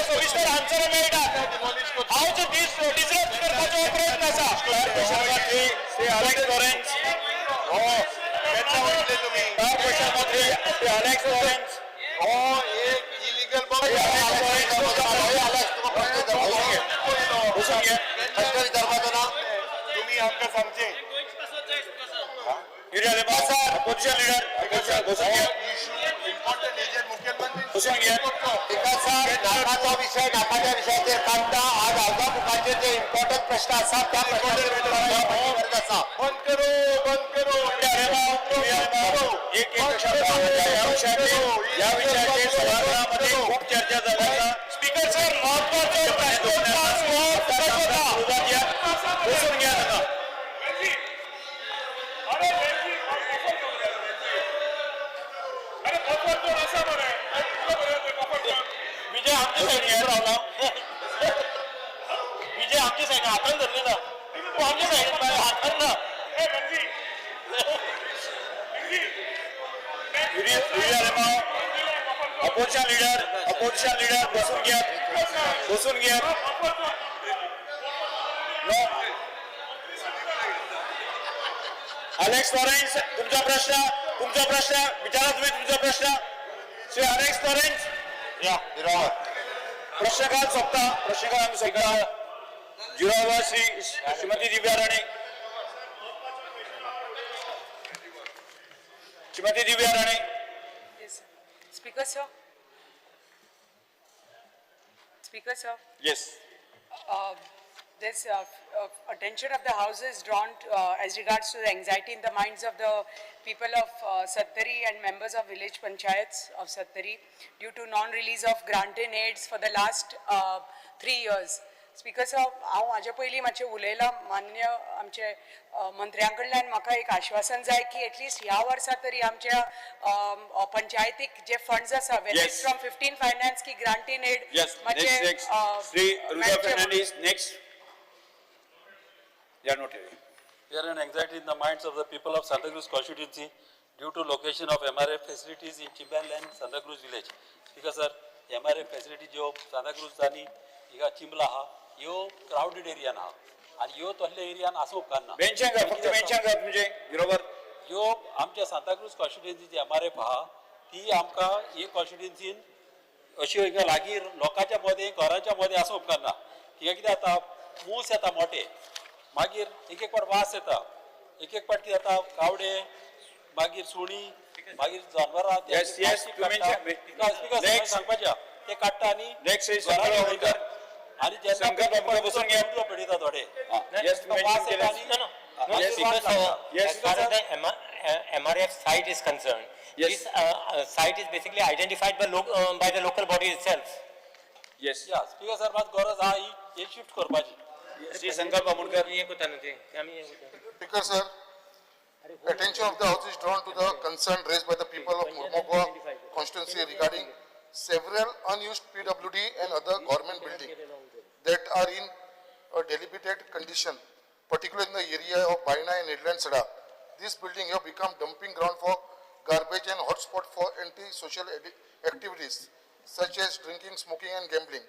सविस्तर आन्सर मेळटा हांव जे दीस डिसरप्ट करपाचो प्रयत्न आसा कॉर्पोरेशन श्री अलेक्स लॉरेन्स हो केन्ना वयतले तुमी कॉर्पोरेशन मंत्री श्री अलेक्स लॉरेन्स हो एक इलिगल बॉम्ब तुम्ही आमकां सांगचे अपोजिशन लीडर इम्पॉर्टंट एजंट मुख्यमंत्री नाकाचा विषय नाकाच्या विषयाचेर काडटा आज आमच्या मुखाचेर जे इम्पॉर्टंट प्रश्न आसात त्या प्रश्नांचा बंद करो एक या विषयाचे सभागृहामध्ये खूप चर्चा झाली स्पीकर सर महत्वाचे बसून घ्या ना विजय आमच्या साईडने रावला विजय आमच्या साईडने हातान धरलेला तू आमच्या साईडने हातान ना अपोजिशन लीडर बसून घ्या अलेक्स लॉरेन्स तुमचा प्रश्न विचारा तुम्ही तुमचा प्रश्न श्री अलेक्स लॉरेन्स या प्रश्नकाल सोपता प्रश्नकाल आम्ही सोपता जिरावा श्रीमती दिव्या Rane Speaker sir. Yes. This attention of the House is drawn to, as regards to the anxiety in the minds of the people of Sattari and members of village panchayats of Sattari due to non-release of granted aids for the last 3 years. Speaker sir, हांव हाजे पयलीं मातशें उलयलां मान्य आमचे मंत्र्यां कडल्यान म्हाका एक आश्वासन जाय की एटलिस्ट ह्या वर्सा तरी आमच्या पंचायतीक जे फंड्स आसा फ्रॉम 15 फायनान्स की ग्रांटीन एड मातशें श्री रुजा फर्नांडीस नेक्स्ट या note Fear and anxiety in the minds of the people of Santa Cruz constituency due to location of MRF facilities in Chimban and Santa Cruz village. Because sir, MRF facility जो Santa Cruz जानी इका चिंबला हा यो crowded area ना आणि यो तोहले एरियान असो उपकारना फक्त mention कर म्हणजे बरोबर यो आमच्या सांता क्रूज कॉन्स्टिट्युएन्सी जी MRF आहा ती आमका ही कॉन्स्टिट्युएन्सीन अशी एका लागीं लोकांच्या मध्ये घराच्या मध्ये असो उपकारना कित्याक कितें जाता मूस येता मोठे मागीर एक पाट वास येता एक पाट कितें जाता कावडे मागीर सुणी मागीर जनावरां सांगपाचें ते काडटा आनी नेक्स्ट आणि जेन्ना बसून घ्या पडिता थोडे As far as the MRF site is concerned, this site is basically identified by the local body itself. Yes. Yeah, Speaker sir, मात गरज हा ही शिफ्ट करपाची. श्री संकल्प Amonkar Speaker sir, attention of the House is drawn to the concern raised by the people of Mormugao constituency regarding several unused PWD and other government buildings that are in a dilapidated condition, particularly in the area of Baina and Edland Sada. This building have become dumping ground for garbage and hotspot for anti-social activities such as drinking, smoking and gambling.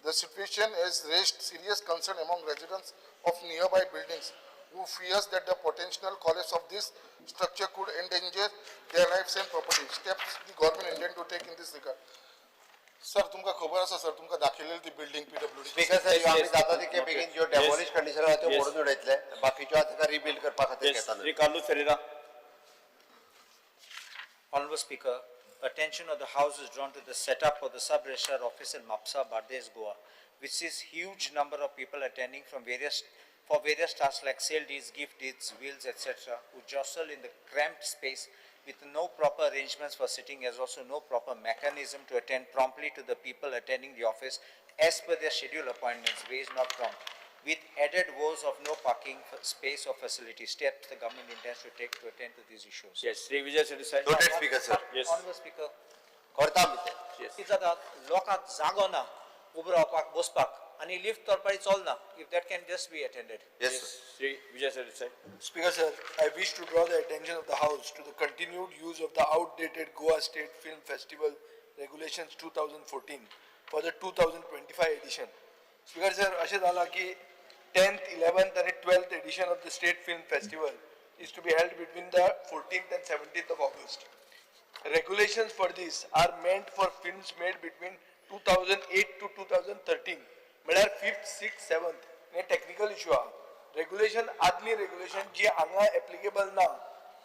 The situation has raised serious concern among residents of nearby buildings who fears that the potential collapse of this structure could endanger their lives and property. Steps the government intend to take in this regard. Sir तुमका खबर आसा sir तुमका दाखयलेली ती building PWD speaker sir आम्ही जाता तितके बेगीन जो डेमोलिश कंडिशन आहा त्यो मोडून उडयतले बाकीच्यो आता रिबिल्ड करपा खातीर घेता Shri Carlos Ferreira Honorable Speaker, attention of the House is drawn to the setup of the sub-registrar office in Mapsa, Bardes, Goa, which sees huge number of people attending for various tasks like sale deeds, gift deeds, wills, etc., who jostle in the cramped space with no proper arrangements for sitting, as also no proper mechanism to attend promptly to the people attending the office as per their scheduled appointments, ways not prompt, with added woes of no parking space or facility. Steps the government intends to take to attend to these issues. Yes, Sri Vijay Sir. Noted, Speaker sir. Yes. Honorable Speaker, करता मिते कितें जाता लोकांक जागो ना उबो रावपाक बसपाक आणि लिफ्ट तोरपारी चलना. If that can just be attended. Yes, sir. Shri Vijay sir साहेब. Speaker sir, I wish to draw the attention of the House to the continued use of the outdated Goa State Film Festival Regulations 2014 for the 2025 edition. Speaker sir, अशें जाला की 10th, 11th and 12th edition of the State Film Festival is to be held between the 14th and 17th of August. Regulations for this are meant for films made between 2008 to 2013. म्हळ्यार 5th, 6th, 7th हे technical issue आहा. Regulation आदली regulation जी हांगा applicable ना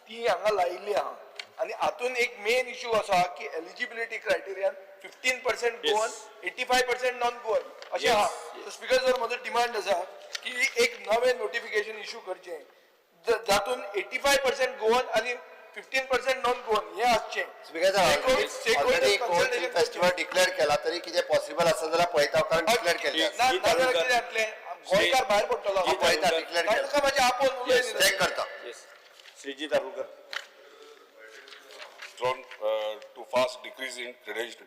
ती हांगा लायिल्ली आहा आनी हातून एक मेन इशू असो आहा की एलिजिबिलिटी क्रायटेरियान 15% गोवन 85% नॉन गोवन अशें आहा. स्पीकर सर म्हजो डिमांड आसा की एक नवें नोटिफिकेशन इशू करचें जातून 85% गोवन आनी 15% नॉन गोवन हे आसचें. Speaker, already Goa Film Festival declare केला तरी कितें possible आसा जाल्यार पळयता कारण declare केल्लें आसा. ना जाल्यार कितें जातलें गोंयकार भायर पडटलो. पळयता declare केला. ताका म्हाजे आपोवन उलयन Check करता. Sreejith अरुलकर. drawn to fast decrease in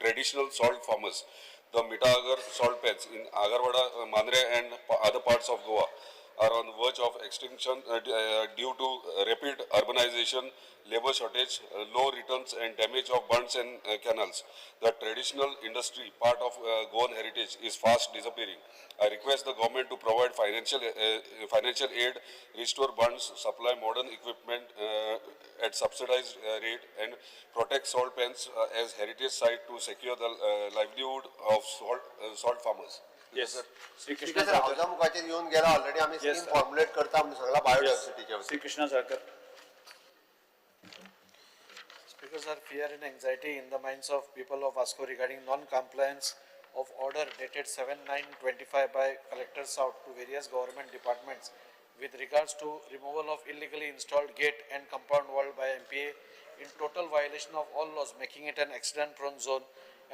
traditional salt farmers. The Mitagar salt pans in Agarwada, Mandre and other parts of Goa are on the verge of extinction due to rapid urbanization, labor shortage, low returns and damage of bunds and canals. The traditional industry part of Goan heritage is fast disappearing. I request the government to provide financial aid, restore bunds, supply modern equipment at subsidized rate and protect salt pans as heritage site to secure the livelihood of salt farmers. Yes, sir. Shri Speaker, Krishna sir, Salkar. हावजा मुखाचेर येवन गेला already आमी Yes, scheme sir. Formulate करता म्हणून सांगला बायोडायव्हर्सिटीच्या. Shri Krishna Salkar. Speakers are fear and anxiety in the minds of people of Vasco regarding non-compliance of order dated 7/9/25 by Collector South to various government departments with regards to removal of illegally installed gate and compound wall by MPA in total violation of all laws, making it an accident-prone zone,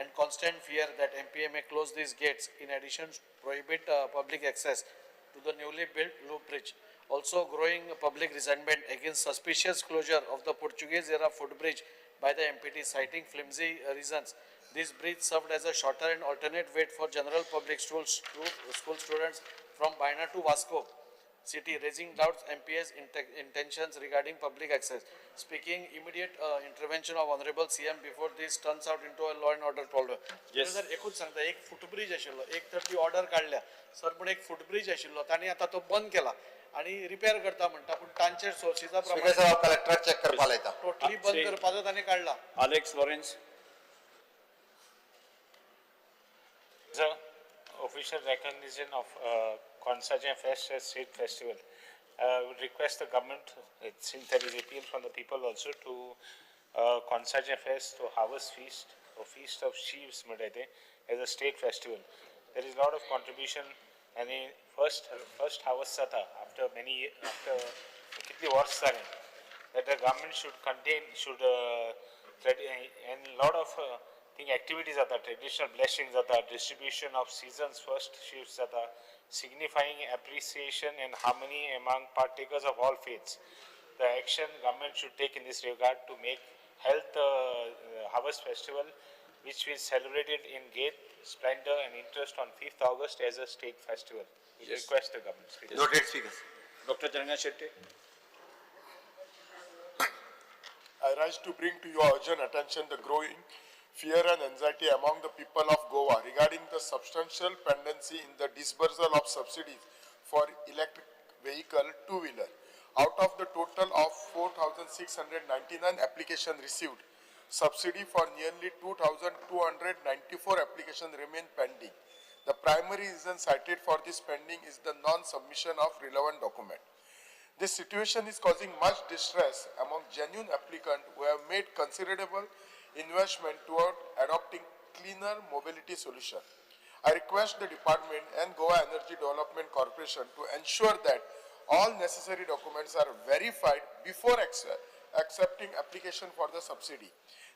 and constant fear that MPA may close these gates. In addition, prohibit public access to the newly built loop bridge. Also, growing public resentment against suspicious closure of the Portuguese-era footbridge by the MPT, citing flimsy reasons. This bridge served as a shorter and alternate way for general public school students from Baina to Vasco city, raising doubts MPA's intentions regarding public access. Speaking immediate intervention of Honorable CM before this turns out into a law and order problem. Yes. Sir एकूच सांगता, एक footbridge आशिल्लो, एक तर ती order काढल्या sir, पण एक फुटब्रिज आशिल्लो तांणी आता तो बंद केला आणि रिपेअर करता म्हणटा, पण तांचे सोर्सिसा स्पीकर प्रमाणे साहेब कलेक्टर चेक करपा लायता. टोटली बंद करपाचो तांणी काढला. Alex Lawrence. The official recognition of Consaja Fest as state festival. Would request the government, since there is appeal from the people also, to Consaja Fest to Harvest Feast or Feast of Sheaves Madade as a state festival. There is a lot of contribution and in first harvest sata after kitli wars that the government should and lot of activities are the traditional blessings are the distribution of seasons first sheaves are the signifying appreciation and harmony among partakers of all faiths. The action government should take in this regard to make health harvest festival, which we celebrated in great splendor and interest on 5th August as a state festival. We Yes. request the government. Speaker. Noted, speakers. Dr. Jangan Shetty. I rise to bring to your urgent attention the growing fear and anxiety among the people of Goa regarding the substantial pendency in the disbursal of subsidies for electric vehicle two-wheeler. Out of the total of 4,699 applications received, subsidy for nearly 2,294 applications remain pending. The primary reason cited for this pending is the non-submission of relevant document. This situation is causing much distress among genuine applicants who have made considerable investment toward adopting cleaner mobility solution. I request the department and Goa Energy Development Corporation to ensure that all necessary documents are verified before accepting application for the subsidy.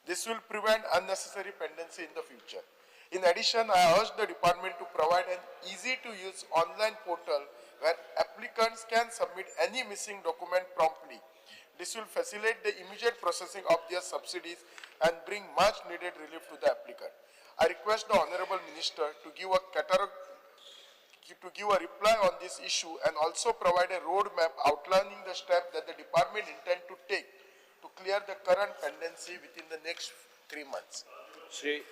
This will prevent unnecessary pendency in the future. In addition, I urge the department to provide an easy-to-use online portal where applicants can submit any missing document promptly. This will facilitate the immediate processing of their subsidies and bring much-needed relief to the applicant. I request the Honorable Minister to give a to give a reply on this issue and also provide a roadmap outlining the steps that the department intend to take to clear the current pendency within the next 3 months. Shri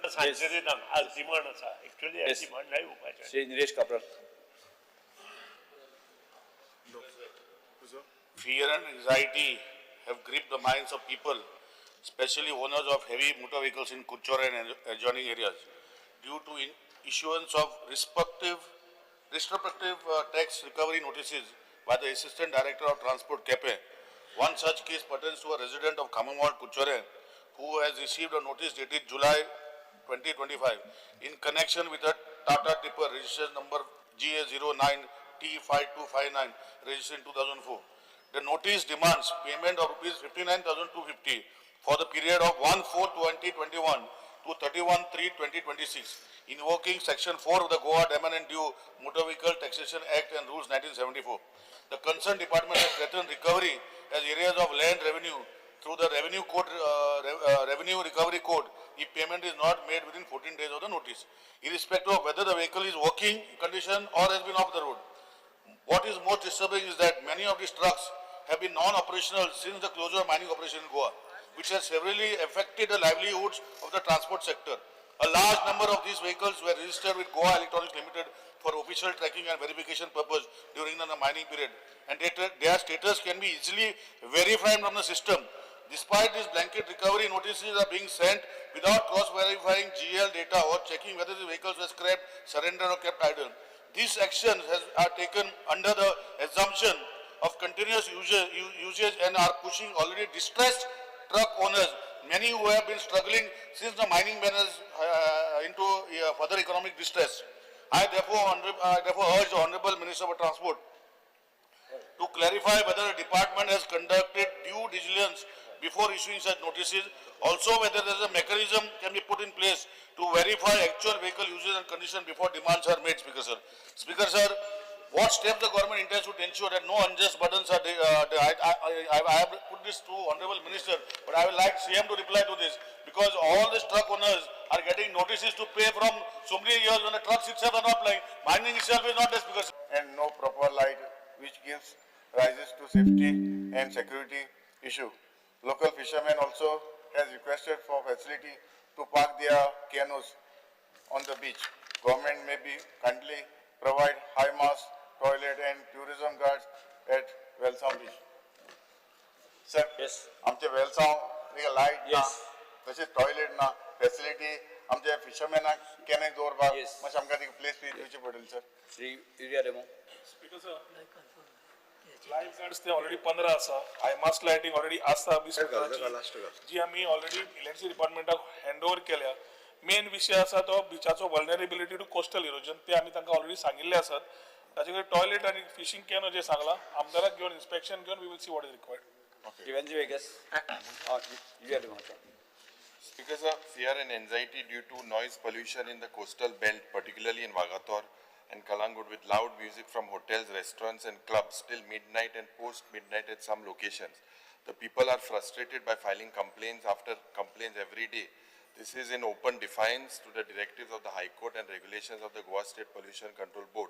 सांगतले ना आज demand आसा actually Yes. Demand नाही उपायचे Shri Nilesh कापराल Fear and anxiety have gripped the minds of people, especially owners of heavy motor vehicles in Kuchor and adjoining areas, due to issuance of retrospective tax recovery notices by the Assistant Director of Transport KEPE. One such case pertains to a resident of Khamamwad, Kuchore, who has received a notice dated July 2025 in connection with a Tata tipper registration number GA09T5259 registered in 2004. The notice demands payment of rupees 59,250 for the period of 1/4/2021 to 31/3/2026, invoking Section 4 of the Goa Demand and Due Motor Vehicle Taxation Act and Rules 1974. The concerned department has threatened recovery as areas of land revenue through the Revenue Code, Revenue Recovery Code if payment is not made within 14 days of the notice, irrespective of whether the vehicle is working condition or has been off the road. What is most disturbing is that many of these trucks have been non-operational since the closure of mining operation in Goa, which has severely affected the livelihoods of the transport sector. A large number of these vehicles were registered with Goa Electronics Limited for official tracking and verification purpose during the mining period, and their status can be easily verified from the system. Despite this, blanket recovery notices are being sent without cross-verifying GL data or checking whether the vehicles were scrapped, surrendered or kept idle. These actions are taken under the assumption of continuous usage and are pushing already distressed truck owners, many who have been struggling since the mining ban into further economic distress. I therefore urge the Honorable Minister for Transport to clarify whether the department has conducted due diligence before issuing such notices. Also, whether there is a mechanism can be put in place to verify actual vehicle usage and condition before demands are made, Speaker Sir. Speaker Sir, what steps the government intends to ensure that no unjust burdens are, I have put this to Honorable Minister, but I would like CM to reply to this, because all these truck owners are getting notices to pay from so many years when the trucks itself are not playing. Mining itself is not there, Speaker Sir. And no proper light which gives rises to safety and security issue. Local fishermen also has requested for facility to park their canoes on the beach. Government may be kindly provide high mast, toilet and tourism guards at Welsaw beach. Sir, Yes. आमचे Velsao light ना, Yes. तशेंच toilet ना, facility आमच्या फिशरमॅनाक केन्नाय दवरपाक Yes. मातशें आमकां ती प्लेस बी दिवची पडटली सर. श्री युरिया डेमो लायफगार्ड्स ते ऑलरेडी 15 आसा. आय मास्ट लायटिंग ऑलरेडी आसा जी आमी ऑलरेडी इलेक्ट्रिसिटी डिपार्टमेंटाक हँडओव्हर केल्या. मेन विषय आसा तो बिचाचो वल्नरेबिलिटी टू कोस्टल इरोजन, ते आमी तांकां ऑलरेडी सांगिल्ले आसात. ताचे कडेन टॉयलेट आनी फिशिंग कॅनो जे सांगला आमदाराक घेवन इन्स्पेक्शन घेवन we will see what is required. इवेंजी वेगस urea demo Because of fear and anxiety due to noise pollution in the coastal belt, particularly in Vagator and Kalangut, with loud music from hotels, restaurants and clubs till midnight and post-midnight at some locations. The people are frustrated by filing complaints after complaints every day. This is in open defiance to the directives of the High Court and regulations of the Goa State Pollution Control Board.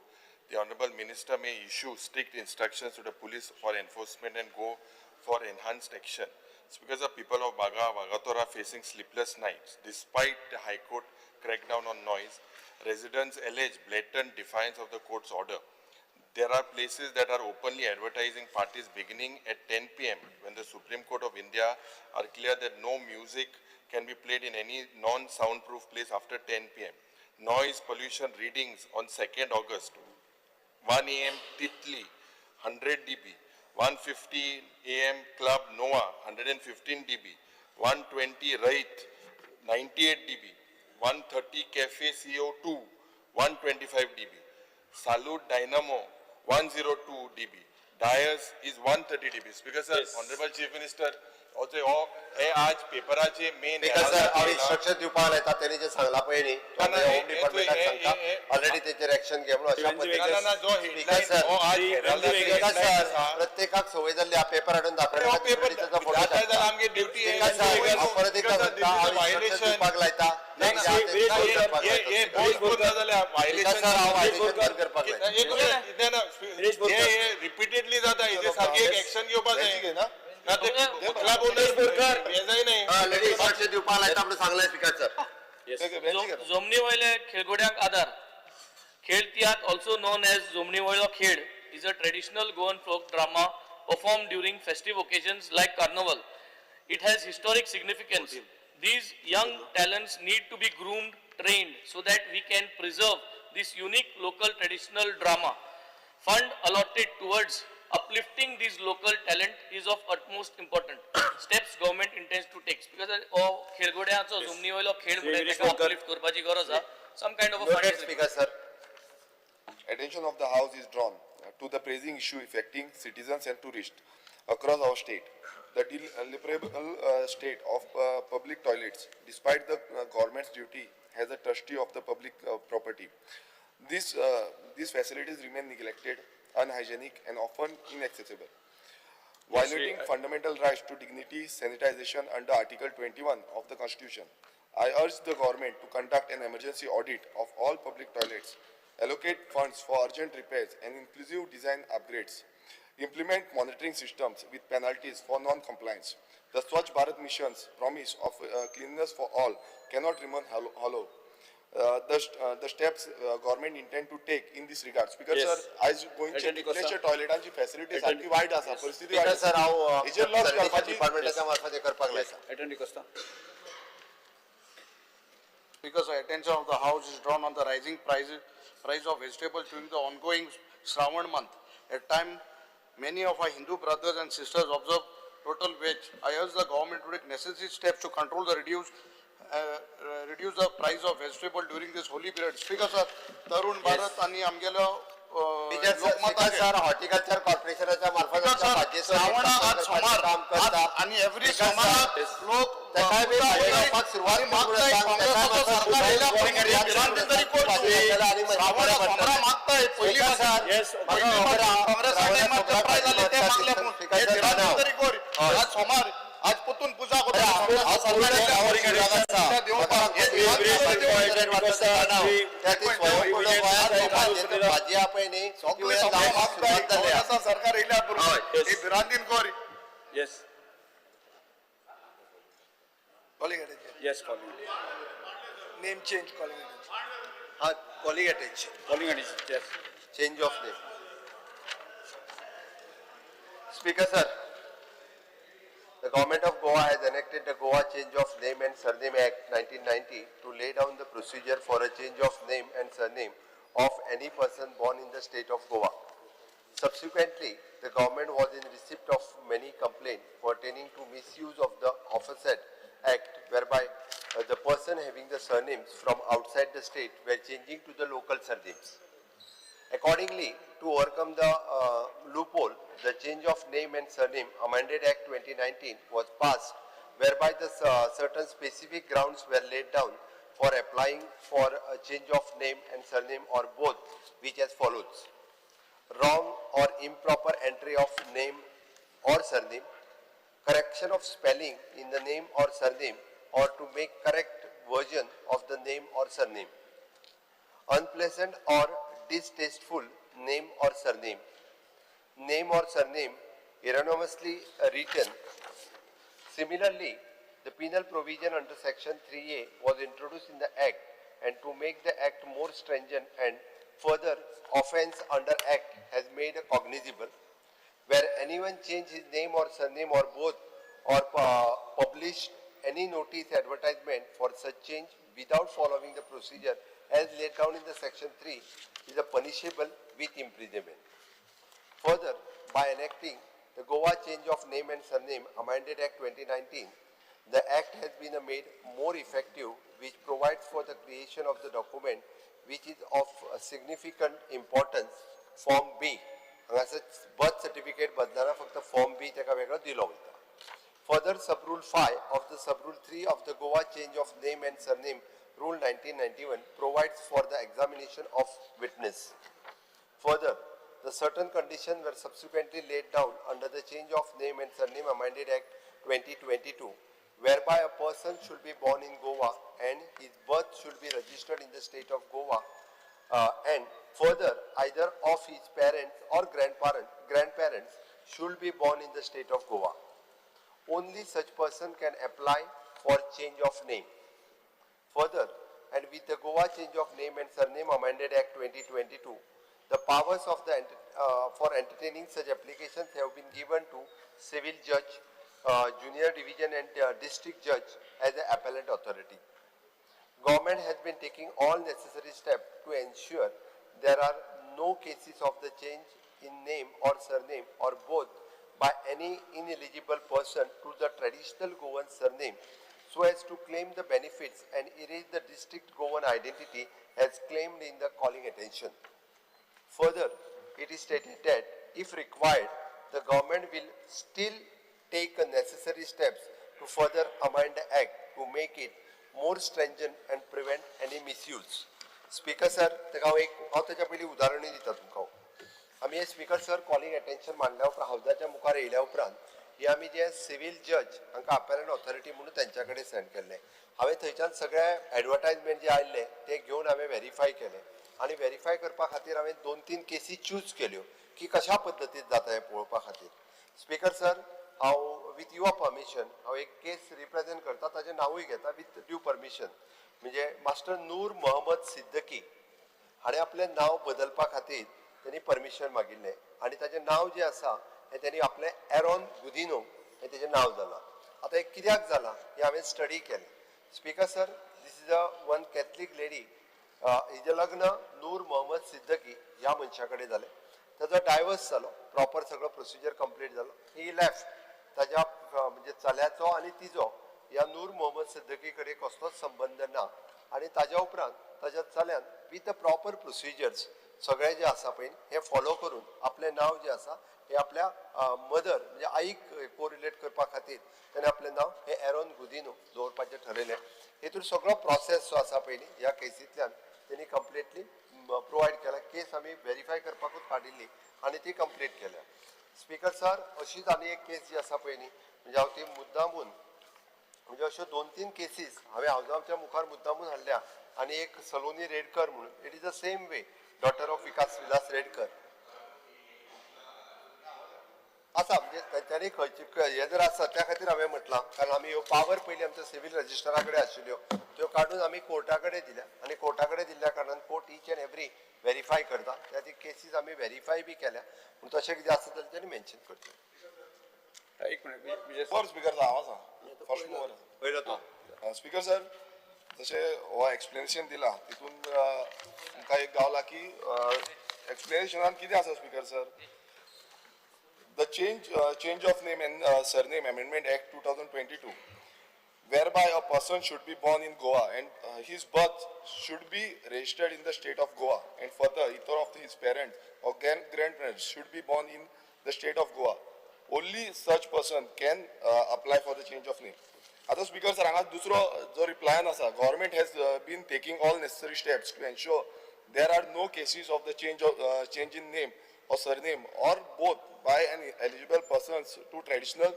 The Honorable Minister may issue strict instructions to the police for enforcement and go for enhanced action. It's because the people of Vagator are facing sleepless nights. Despite the High Court crackdown on noise, residents allege blatant defiance of the court's order. There are places that are openly advertising parties beginning at 10 p.m. when the Supreme Court of India are clear that no music can be played in any non-soundproof place after 10 p.m. Noise pollution readings on 2nd August, 1 a.m. Titli, 100 dB. 1:15 a.m. Club Noah, 115 dB, 1:20 Raith, 98 dB, 1:30 Cafe CO2, 125 dB, Salute Dynamo, 102 dB, Dyers is 130 dB. Speaker sir, Yes. Honorable Chief Minister, also आज पेपराचे main instruction दिवपाक लायता तेणी जे सांगला पळय न्ही home डिपार्टमेंटाक सांगता ऑलरेडी तेचेर एक्शन घे म्हणून अशा पद्दतीन स्पीकर सर प्रत्येकाक सवय जाल्ली हा पेपर हाडून दाखोवपाक फोटो आमगे ड्युटी परत एकदा सांगता हांव इन्स्ट्रक्शन दिवपाक लायता विकास सर हांव violation बंद करपाक लायता. रिपीटेडली जाता हेजे सारकी एक एक्शन घेवपाक जाय ना ते उतला ऑलरेडी instruction दिवपाक लायता म्हणून सांगलाय विकास सर. जोमनी वयले खेळगड्यांक आदार. खेळ तियात्र, also known as जोमनी वयलो खेळ, is a traditional Goan folk drama performed during festive occasions like Carnival. It has historic significance. These young talents need to be groomed, trained, so that we can preserve this unique local traditional drama. Fund allotted towards uplifting these local talent is of utmost important. Steps government intends to take. Because खेळगड्यांचो जोमनी वयलो खेळ म्हणून ताका uplift करपाची गरज आसा. Some kind of a fund. Noted speaker sir. Attention of the House is drawn to the pressing issue affecting citizens and tourists across our state. The deplorable state of public toilets, despite the government's duty as a trustee of the public property. These facilities remain neglected, unhygienic, and often inaccessible. Violating fundamental rights to dignity, sanitization under Article 21 of the Constitution. I urge the government to conduct an emergency audit of all public toilets, allocate funds for urgent repairs and inclusive design upgrades, implement monitoring systems with penalties for non-compliance. The Swachh Bharat mission's promise of cleanliness for all cannot remain hollow. The steps government intend to take in this regard. Speaker sir, as going to replace toilet and facilities सारखी वाईट आसा परिस्थिती Speaker sir हांव हेजेर लक्ष घालपाची डिपार्टमेंटाच्या मार्फत करपाक लायता. Attend Costa. Because the attention of the House is drawn on the rising price of vegetables during the ongoing Shravan month. At time, many of our Hindu brothers and sisters observe total veg. I urge the government to take necessary steps to control the reduce the price of vegetable during this holy period. Speaker sir, Tarun Bharat आणि आमगेलो Speaker sir, horticulture corporationच्या मार्फत श्रावणात सोमार आणि every सोमार लोक सुरुवात मागताय पहिली काँग्रेस सोमार आज पुतून पूजा भाजी आपण सरकार येयल्या बिरांदीन कोर Yes. Yes, calling. Name change calling calling attention. Calling attention. Yes. Change of name. Speaker sir, the government of Goa has enacted the Goa Change of Name and Surname Act 1990 to lay down the procedure for a change of name and surname of any person born in the state of Goa. Subsequently, the government was in receipt of many complaints pertaining to misuse of the aforesaid act, whereby the person having the surnames from outside the state were changing to the local surnames. Accordingly, to overcome the loophole, the Change of Name and Surname Amended Act 2019 was passed, whereby the certain specific grounds were laid down for applying for a change of name and surname or both, which as follows: wrong or improper entry of name or surname, correction of spelling in the name or surname, or to make correct version of the name or surname, unpleasant or distasteful name or surname, name or surname erroneously written. Similarly, the penal provision under section 3A was introduced in the act, and to make the act more stringent and further, offence under act has made cognizable where anyone change his name or surname or both, or publish any notice advertisement for such change without following the procedure as laid down in the section 3 is punishable with imprisonment. Further, by enacting the Goa Change of Name and Surname Amended Act 2019, the act has been made more effective, which provides for the creation of the document which is of significant importance, Form B. Birth certificate बदलाना फक्त Form B तेका वेगळो दिलो वयता. Further, Subrule 5 of the Subrule 3 of the Goa Change of Name and Surname Rule 1991 provides for the examination of witness. Further, the certain conditions were subsequently laid down under the Change of Name and Surname Amended Act 2022, whereby a person should be born in Goa and his birth should be registered in the state of Goa, and further either of his parents or grandparents should be born in the state of Goa. Only such person can apply for change of name. Further, and with the Goa Change of Name and Surname Amended Act 2022, the powers of the for entertaining such applications have been given to civil judge, junior division and district judge as the appellate authority. Government has been taking all necessary steps to ensure there are no cases of the change in name or surname or both by any ineligible person to the traditional Goan surname so as to claim the benefits and erase the district Goan identity as claimed in the calling attention. Further, it is stated that if required, the government will still take the necessary steps to further amend the act to make it more stringent and prevent any misuse. Speaker sir, हांव ताच्या पयलीं उदाहरणूय दिता तुमकां. आमी हे speaker sir calling attention मांडल्या उपरांत हावजाच्या मुखार येयल्या उपरांत ही आमी जे सिव्हिल जज हांकां अपॅरंट ऑथॉरिटी म्हणून तेंच्या कडेन सेंड केल्ले. हांवें थंयच्यान सगळे एडवर्टायजमेंट जे आयिल्ले ते घेवन हांवें व्हेरीफाय केले आनी व्हेरीफाय करपा खातीर हांवें 2-3 केसी चूज केल्यो की कशा पद्दतीन जाता हें पळोवपा खातीर. स्पीकर सर, हांव विथ युअर परमिशन हांव एक केस रिप्रेझेंट करता, ताचें नांवूय घेता विथ ड्यू परमिशन. म्हणजे मास्टर नूर मोहम्मद सिद्दकी हाणें आपलें नांव बदलपा खातीर त्यांनी परमिशन मागिल्लें आनी ताचें नांव जें आसा हें त्यांनी आपलें एरॉन गुदिनो हें तेजें नांव जालां. आतां हें कित्याक जालां हें हांवें स्टडी केलें. Speaker sir, this is a one Catholic lady. हिजें लग्न नूर मोहम्मद सिद्दकी ह्या मनशा कडेन जालें. ताजो डायवर्स जालो, प्रॉपर सगळो प्रोसिजर कंप्लीट जालो. ही लेफ्ट. ताज्या म्हणजे चल्याचो आनी तिजो ह्या नूर मोहम्मद सिद्दकी कडेन कसलोच संबंध ना आनी ताज्या उपरांत ताज्या चल्यान विथ द प्रॉपर प्रोसिजर्स सगळे जे आसा पळय हे फॉलो करून आपलें नांव जें आसा हे आपल्या मदर म्हणजे आईक कोरिलेट करपा खातीर ताणें आपलें नांव हे एरॉन गुदिनो दवरपाचें ठरयलें. हेतून सगळो प्रोसेस जो आसा पळय ह्या केसींतल्यान तेणी कंप्लिटली प्रोवायड केला. केस आमी व्हेरीफाय करपाकूच काडिल्ली आनी ती कंप्लीट केल्या. स्पीकर सर, अशीच आनी एक केस जी आसा पळय न्ही म्हणजे हांव ती मुद्दामून म्हणजे अश्यो 2-3 केसीस हांवें हावजाच्या मुखार मुद्दामून हाडल्या आनी एक सलोनी रेडकर म्हणून it is the same way daughter of Vilas Redkar आसा म्हणजे तांच्यांनी खंयची हे जर आसा त्या खातीर हांवें म्हटलां कारण आमी ह्यो पावर पयलीं आमच्या सिव्हील रजिस्टरा कडेन आशिल्ल्यो त्यो काडून आमी कोर्टा कडेन दिल्या आनी कोर्टा कडेन दिल्ल्या कारणान court each end every verify करता. त्या ती केसीस आमी व्हेरीफाय बी केल्या पूण तशें कितें आसा जाल्यार तेणी मेन्शन करचें. एक मिनिट स्पीकर आवाज फर्स्ट मोवर पयलो तो स्पीकर सर जशें हो एक्सप्लेनेशन दिला तितून म्हाका एक गावला की एक्सप्लेनेशनान कितें आसा speaker sir. The change of name and surname amendment act 2022 whereby a person should be born in Goa and his birth should be registered in the state of Goa and further either of his parents or grandparents should be born in the state of Goa. Only such person can apply for the change of name. Other speaker sir, हांगा दुसरो जो रिप्लायन आसा, government has been taking all necessary steps to ensure there are no cases of the change in name or surname or both by an eligible persons to traditional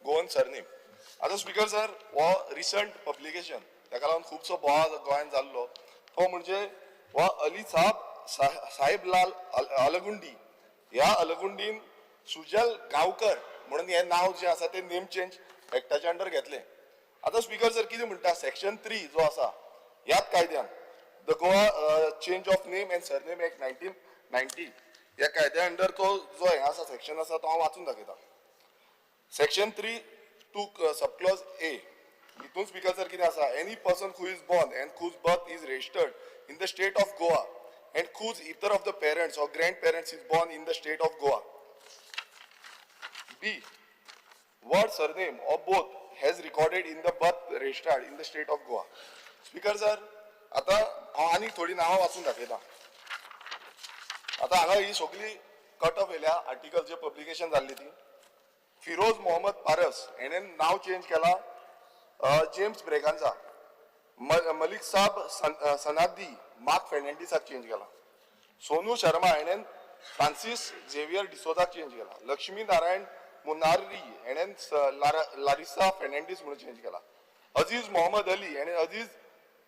Goan surname. Other speaker sir, हो recent publication ताका लागून खुबसो बोवाळ गोंयांत जाल्लो तो म्हणजे हो अली साहेब लाल अलगुंडी ह्या अलगुंडीन सुजल गांवकर म्हणून हे नांव जे आसा ते नेम चेंज एक्टाच्या अंडर घेतले. आता स्पीकर सर कितें म्हणटा सेक्शन 3 जो आसा ह्याच कायद्यान the Goa change of name end surname act 1990 ह्या कायद्या अंडर तो जो हे आसा सेक्शन आसा तो हांव वाचून दाखयता. सेक्शन 3 टू सबक्लॉज ए हितून स्पीकर सर कितें आसा any person who is born end whose birth is registered in the state of Goa and whose either of the parents or grandparents is born in the state of Goa. B. Word surname or both has recorded in the birth registered in the state of Goa. Speaker sir, आता हांव आनी थोडी नांवां वाचून दाखयता. आता हांगा ही सगळी कट ऑफ येयल्या आर्टिकल जे पब्लिकेशन जाल्ली ती फिरोज मोहम्मद पारस हेणें नांव चेंज केला James Braganza. Malik sahab Sanadi Mark फेर्नांडीसाक चेंज केला. सोनू शर्मा हेणें फ्रांसीस झेवियर डिसोजाक चेंज केला. लक्ष्मी नारायण मुनारी हेणेन लारिसा फेर्नांडीस म्हणून चेंज केला. अजीज मोहम्मद अली हेणेन अजीज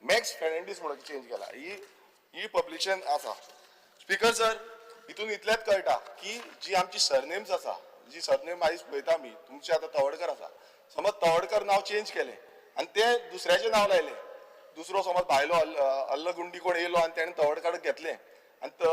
मॅक्स फेर्नांडीस म्हणून चेंज केला. ही पब्लिशन आसा. स्पीकर सर, हितून इतलेंच कळटा की जी आमची सरनेम्स आसा, जी सरनेम आयज पळयता आमी, तुमचे आतां तवडकर आसा, समज तवडकर नांव चेंज केलें आनी ते दुसऱ्याचें नांव लायलें, दुसरो समज भायलो अल्लगुंडी कोण येयलो आनी तेणें तवडकर घेतलें आनी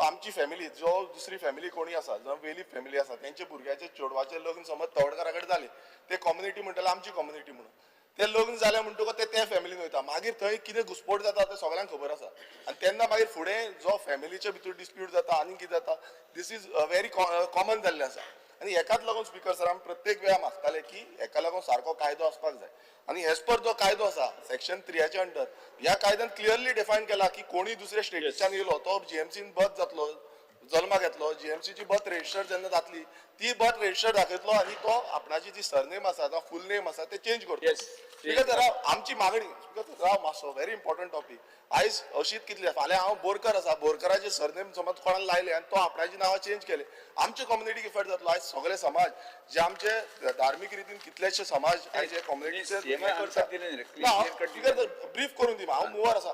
आमची फॅमिली जो दुसरी फॅमिली कोणी आसा, जो वेलीप फॅमिली आसा, तेंच्या भुरग्याचें चेडवाचें लग्न समज तवडकरा कडेन जालें, ते कम्युनिटी म्हणटले आमची कम्युनिटी म्हणून, ते लग्न जालें म्हणटकच ते फॅमिलीन वयता. मागीर थंय कितें घुसपट जाता तें सगळ्यांक खबर आसा आनी तेन्ना मागीर फुडें जो फॅमिलीच्या भितर डिस्प्यूट जाता आनी कितें जाता, दीस इज व्हेरी कॉमन जाल्लें आसा. आनी हेकाच लागून स्पीकर सर आमी प्रत्येक वेळा मागताले की हेका लागून सारको कायदो आसपाक जाय. आनी एज पर जो कायदो आसा सेक्शन 3 अंडर, ह्या कायद्यान क्लियरली डिफायन केला की कोणी दुसऱ्या स्टेटीच्यान येयलो तो जीएमसीन बर्थ जातलो, जल्माक येतलो, जीएमसीची बर्थ रजिस्टर जेन्ना जातली ती बर्थ रजिस्टर दाखयतलो आनी तो आपणाची जी सरनेम आसा जावं फूल नेम आसा ते चेंज करतो. स्पीकर सर, आमची मागणी स्पीकर सर, राव मातसो व्हेरी इम्पॉर्टंट टॉपीक. आयज अशीच कितले फाल्यां हांव बोरकर आसा, बोरकराचे सरनेम समज कोणान लायले आनी तो आपणाची नांवां चेंज केले, आमच्या कम्युनिटीक इफेक्ट जातलो. आयज सगळे समाज जे आमचे धार्मीक रितीन कितलेशे समाज आयज हे कम्युनिटीचे स्पीकर ब्रीफ करून दी. हांव मुवर आसा,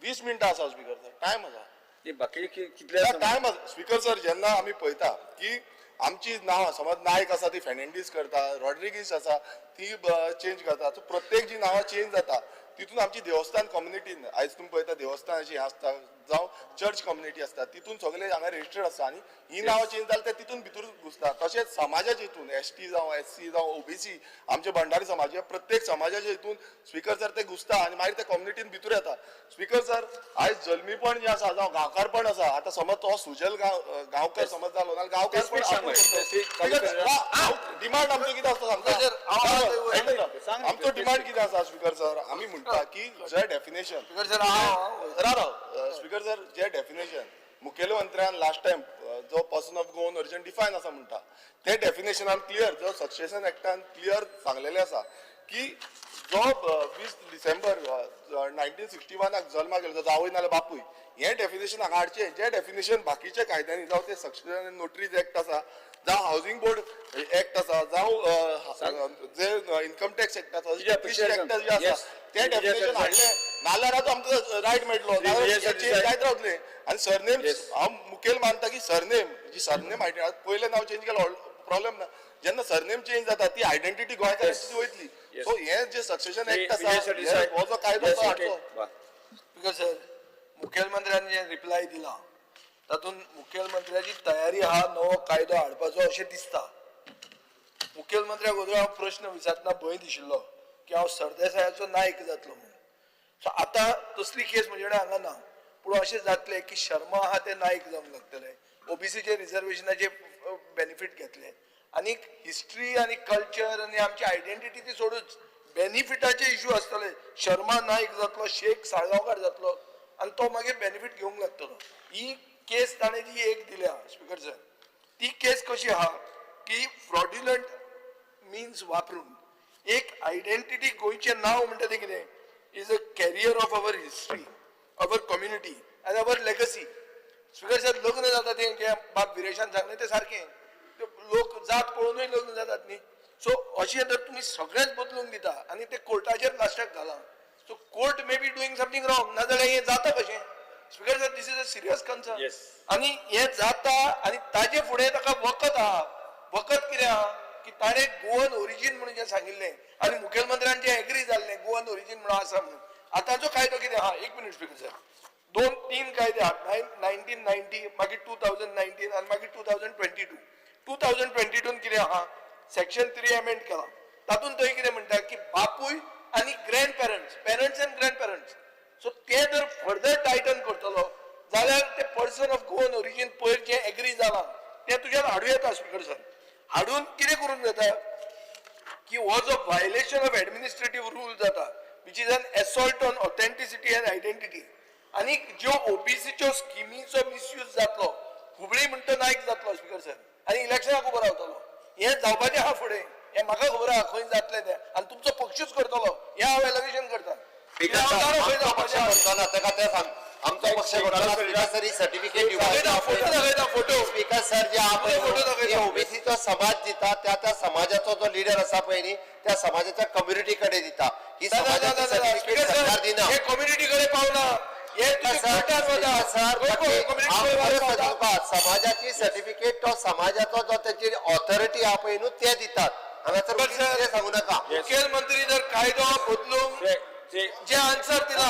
20 मिनटां आसा स्पीकर सर, टायम आसा. टायम आसा स्पीकर सर. जेन्ना आमी पळयता की आमची नांवां समज नायक आसा ती फेर्नांडीस करता, रॉड्रिगीस आसा ती चेंज करता, सो प्रत्येक जी नांवां चेंज जाता तितून आमची देवस्थान कम्युनिटीन आयज तुमी पळयता देवस्थानाची आसता जावं चर्च कम्युनिटी आसता तितून सगळे हांगा रजिस्टर्ड आसता आनी ही नांवां चेंज जाली ते तितून भितर घुसता. तशेंच समाजाच्या हितून एसटी जावं एससी जावं ओबीसी आमचे भंडारी समाज प्रत्येक समाजाच्या हितून स्पीकर सर ते घुसता आनी मागीर ते कम्युनिटीन भितर येता. स्पीकर सर, आयज जल्मीपण जे आसा जावं गांवकारपण आसा, आतां समज तो सुजल गांवकार समज जालो ना गांवकारपण डिमांड आमचो कितें आसता सांगता. आमचो डिमांड कितें आसा स्पीकर सर, आमी म्हणटा की जे डेफिनेशन स्पीकर सर जे डेफिनेशन मुखेलमंत्र्यान लास्ट टाइम जो person of Goan origin define आसा म्हणटा ते डेफिनेशनान क्लियर जो सक्सेशन एक्टान क्लियर सांगलेले आसा की जो 20 डिसेंबर 1961 जल्माक गेलो जावय नाल्यार बापूय, हे डेफिनेशन हांगा हाडचें. जे डेफिनेशन बाकीच्या कायद्यांनी जावं ते सक्सेशन नोटरीज एक्ट आसा जावं हावसिंग बोर्ड एक्ट आसा जावं जे इन्कम टॅक्स एक्ट आसा एक्ट जे आसा ते डेफिनेशन हाडले नाल्यार आमचो रायट मेळटलो चेंज जायत रावतले. आनी सरनेम हांव मुखेल मानता की सरनेम जी सरनेम पयलें नांव चेंज केलो प्रॉब्लेम ना, जेन्ना सरनेम चेंज जाता ती आयडेंटिटी गोंयकारांची वयतली. सो हे जे सक्सेशन एक्ट आसा हो जो कायदो तो हाडचो. स्पीकर सर, मुखेलमंत्र्यान जे रिप्लाय दिला तातूंत मुखेलमंत्र्याची तयारी हा नवो कायदो हाडपाचो अशें दिसता. मुखेलमंत्र्याक वगैरे हांव प्रश्न विचारतना भंय दिशिल्लो की हांव सरदेसायाचो नायक जातलो म्हणून. सो आतां तसली केस म्हजे कडेन हांगा ना, पूण अशें जातलें की शर्मा आहा ते नायक जावंक लागतले, ओबीसीचे रिजर्वेशनाचे बेनिफीट घेतले आनी हिस्ट्री आनी कल्चर आनी आमची आयडेंटिटी ती सोडूच बेनिफिटाचे इश्यू आसतले. शर्मा नायक जातलो, शेख साळगांवकार जातलो आनी तो मागीर बेनिफीट घेवंक लागतलो. ही केस ताणें जी एक दिल्या स्पीकर सर, ती केस कशी आहा की फ्रॉड्युलंट मिन्स वापरून एक आयडेंटिटी गोंयचें नांव म्हणटा तें कितें is a career of our history, our community आनी अवर लेगसी. स्पीकर सर, लग्न जाता तें जे बाब विरेशान सांगलें तें सारकें, लोक जात पळोवनूय लग्न जातात न्ही. सो अशें जर तुमी सगळेंच बदलून दिता आनी ते कोर्टाचेर लास्टाक घाला, so court may be doing something wrong, नाजाल्यार हें जाता कशें. Speaker sir, this is a serious concern. आनी हें जाता आनी ताजे फुडें ताका वखद आहा. वखद कितें आहा की ताणें गोवन ओरिजीन म्हणून जें सांगिल्लें आनी मुखेलमंत्र्यान जें एग्री जाल्लें गोवन ओरिजीन म्हणून आसा म्हणून. आतांचो कायदो कितें आहा, एक मिनीट स्पीकर सर, 2-3 कायदे आहात, 1990 मागीर 2019 आनी मागीर 2022. 2022 कितें आहा, सेक्शन 3 अमेंड केला. तातूंत थंय कितें म्हणटा की बापूय आनी grand parents, parents end grand parents, so ते जर फर्दर टायटन करतलो जाल्यार ते पर्सन ऑफ गोवन ओरिजीन पयर जे एग्री जालां ते तुज्यान हाडूं येता स्पीकर सर. हाडून कितें करूंक जाता की हो जो व्हायलेशन ऑफ एडमिनिस्ट्रेटिव्ह रूल जाता which is an assault on authenticity end identity, आनी ज्यो ओबीसीच्यो स्किमीचो मिसयूज जातलो, हुबळी म्हणटा नायक जातलो स्पीकर सर आनी इलेक्शनाक उबो रावतलो, हें जावपाचें आहा फुडें, हें म्हाका खबर आहा खंय जातलें तें आनी तुमचो पक्षूच करतलो, हें हांव एलिगेशन करता. आमचा पक्ष घोटाळा स्पीकर सर ही सर्टिफिकेट फोटो स्पीकर सर जे आपण ओबीसीचो समाज दिता त्या समाजाचो जो लिडर असा पळय त्या समाजाच्या कम्युनिटी कडे दिता ही समाजाची सर्टिफिकेट सरकार दिना हे कम्युनिटी कडे पावना हे समाजाची सर्टिफिकेट तो समाजाचो जो त्याची ऑथॉरिटी हा पळय न्हू ते दितात हांगासर सांगू नका मुख्यमंत्री जर कायदो बदलूंक जे आन्सर दिला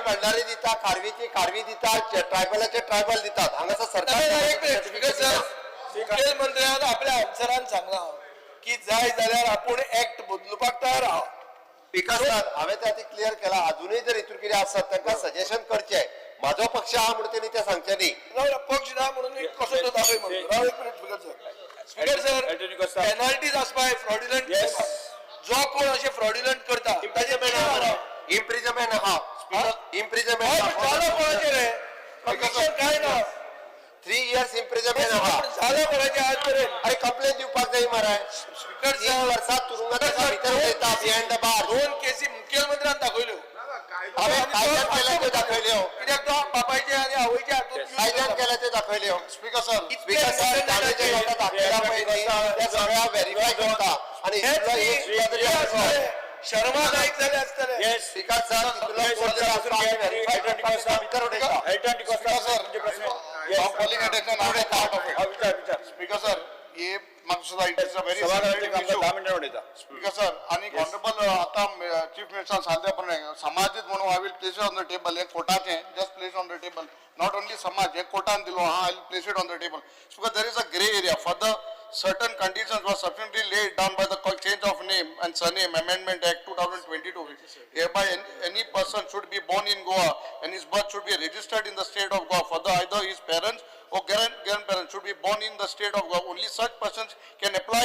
भंडारी दिता खारवीची खारवी दितात ट्रायबलाचे ट्रायबल दितात हांगासर सरकार मुख्यमंत्र्यान आपल्या आन्सरान सांगला की जाय जाल्यार आपूण ऍक्ट बदलुपाक तयार आहा विकास हांवें ते आतां क्लियर केला अजूनही जर हितून कितें आसत तांकां सजेशन करचें म्हाजो पक्ष आहा म्हणून तेणी ते सांगचे न्ही पक्ष ना म्हणून कसो तो दाखय म्हणून राव एक मिनिट स्पीकर सर पेनल्टीज आसपाय फ्रॉड्युलंट जो कोण अशें फ्रॉड्युलंट करता इम्प्रिजमेंट आहा इम्प्रिजमेंट झालो कोणाचेर रे कमिशन काय ना 3 years इम्प्रिजमेंट आहा झालो कोणाचे आज पर्यंत अरे कंप्लेन दिवपाक जाय मरे स्पीकर 3 वर्सां तुरुंगात भितर उडयता बिहाइंड द बार 2 केसी मुख्यमंत्र्यान दाखयल्यो हांवें कायद्यान केल्याच्यो दाखयल्यो कित्याक तो बापायचे आनी आवयचे हातून कायद्यान केल्याच्यो दाखयल्यो स्पीकर सर कायद्याचे लोकां दाखयला पळय न्ही त्या सगळ्या व्हेरीफाय करता आणि इतलो एक सुद्दां तरी आसलो शर्मादायक झाले असतले स्पीकर सर तितलो कोण जर आसलो आमी व्हेरीफाय करता भितर उडयता स्पीकर सर ये म्हाका it is a very speaker sir आणि ऑनरेबल आता चीफ मिनिस्टर सांगले प्रमाणे समाजीत म्हणून I will place on the table हे कोर्टाचे just place on the table not only समाज हे कोर्टान दिलो हा I will place it on the table because there is a grey area for the certain conditions were sufficiently laid down by the change of name and surname amendment act 2022 hereby any person should be born in Goa and his birth should be registered in the state of Goa. Further, either his parents or grandparents should be born in the state of Goa. Only such persons can apply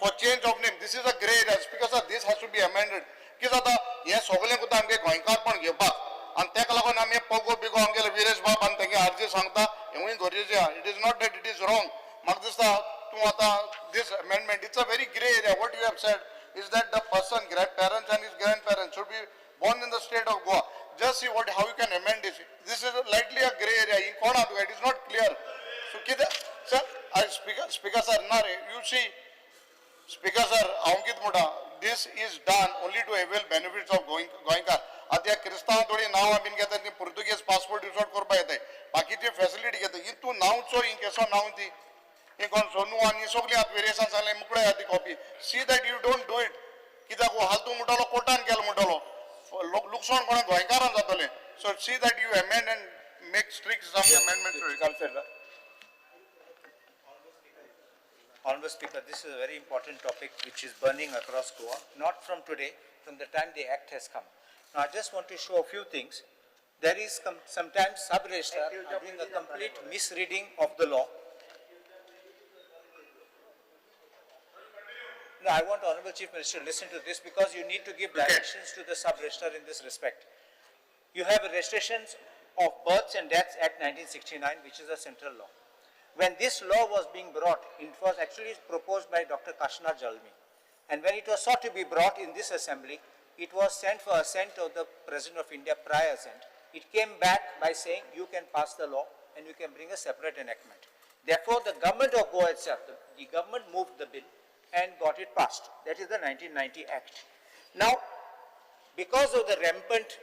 for change of name. This is a grey area because this has to be amended because आता हे सगळे कुठे आमगे गोंयकार पण घेवपाक आणि तेका लागून आमी पगो बिगो आमगेले विरेश बाब आणि तेगे अर्जी सांगता हेवूय गरजेचे आहा. It is not that it is wrong म्हाका दिसता तूं आतां this amendment it's a very gray area. What you have said is that the person grandparents and his grandparents should be born in the state of Goa. Just see how you can amend this. This is likely a gray area. In Kona, it is not clear. So sir, speaker sir nare you see speaker sir Ankit Muda this is done only to avail benefits of Goinkar. आता क्रिस्तांव थोडी नाव आमी घेतात ती पोर्तुगीज passport resort करपा येता बाकीची facility घेता ही तूं नांवचो ही केसो नांव ती हे कोण सोनू आनी सगळी आतां वेरिएशन सांगले मुकळे आहा ती copy C that you don't do it कित्याक हालतू म्हणटलो कोर्टान केलो म्हणटलो लुकसाण कोणा गोंयकारान जातलें so see that you amend and make strict some amendment. Honourable Speaker, this is a very important topic which is burning across Goa, not from today, from the time the act has come. Now, I just want to show a few things. There is sometimes sub-registrar are doing a complete misreading of the law. No, I want Honourable Chief Minister to listen to this because you need to give directions to the sub-registrar in this respect. You have registrations of Births and Deaths Act 1969, which is a central law. When this law was being brought, it was actually proposed by Dr. Kashnar Jalmi. And when it was sought to be brought in this assembly, it was sent for assent of the President of India, prior assent. It came back by saying you can pass the law and you can bring a separate enactment. Therefore, the government of Goa itself, the government moved the bill and got it passed. That is the 1990 Act. Now, because of the rampant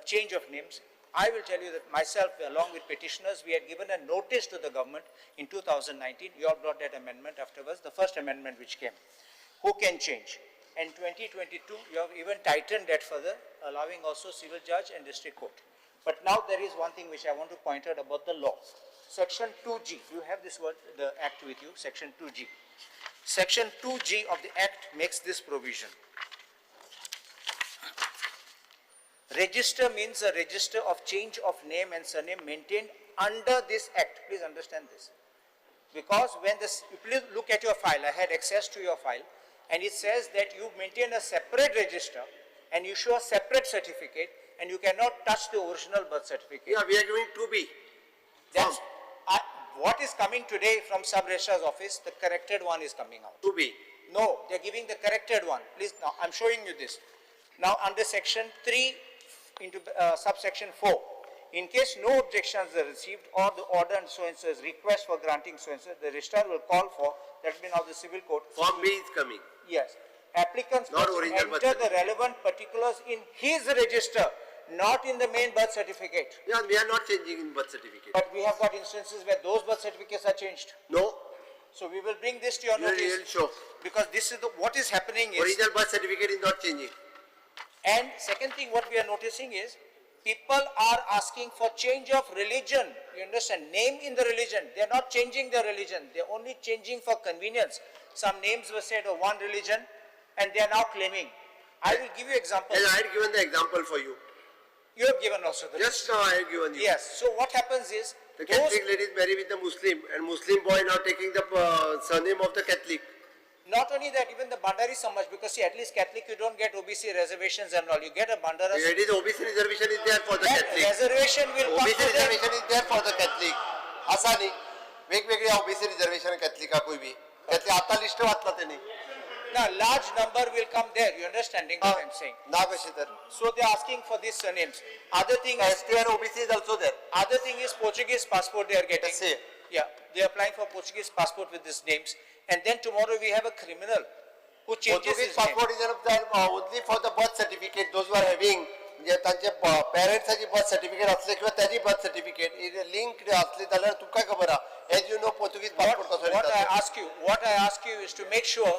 change of names, I will tell you that myself, along with petitioners, we had given a notice to the government in 2019. You all brought that amendment afterwards, the first amendment which came. Who can change? In 2022, you have even tightened that further, allowing also civil judge and district court. But now there is one thing which I want to point out about the law. Section 2G, you have this word, the act with you, section 2G. Section 2G of the act makes this provision. Register means a register of change of name and surname maintained under this act. Please understand this. Because when this, please look at your file, I had access to your file, and it says that you maintain a separate register and you show a separate certificate and you cannot touch the original birth certificate. Yeah, we are doing 2B. That's what is coming today from Sub-Registrar's office, the corrected one is coming out. 2B. No, they are giving the corrected one. Please, now I am showing you this. Now under section 3 into subsection 4, In case no objections are received or the order and so and so's request for granting so and so, the registrar will call for, that will be now the civil court. Form B is coming. Yes. Applicants Not must original birth enter the relevant particulars in his register, not in the main birth certificate. Yeah, we are not changing in birth certificate. But we have got instances where those birth certificates are changed. No, So we will bring this to your you will notice. show. Because this is what is happening is. Original birth certificate is not changing. And second thing what we are noticing is, people are asking for change of religion. You understand? Name in the religion. They are not changing their religion. They are only changing for convenience. Some names were said of one religion and they are now claiming. I will give you examples. And I had given the example for you. You have given also the Just now I have given you. Yes. So what happens is, The those, Catholic lady is married with the Muslim and Muslim boy now taking the surname of the Catholic. not only that, even the Bandari Samaj, because see, at least Catholic you don't get OBC reservations and all. You get a Bandara. It is OBC reservation is there for the That Catholic. reservation will come OBC to them. reservation is there for the Catholic. असा नाही वेगवेगळे OBC reservation कॅथलिका कोई भी त्यातली आता list वाचला त्यांनी Now, large number will come there. You understanding what I'm saying? ना कशी तर So they are asking for these surnames. Other thing is, ST and OBC is also there. other thing is Portuguese passport they are getting. Yes, Yeah, they are applying for Portuguese passport with these names. And then tomorrow we have a criminal who changes Portuguese his name. passport is only for the birth certificate. Those who are having म्हणजे त्यांचे पेरेंट्साची birth certificate असले किंवा त्याची birth certificate linked असली जाल्यार तुका खबर आहा as you know Portuguese passport कसो What I ask you is to make sure.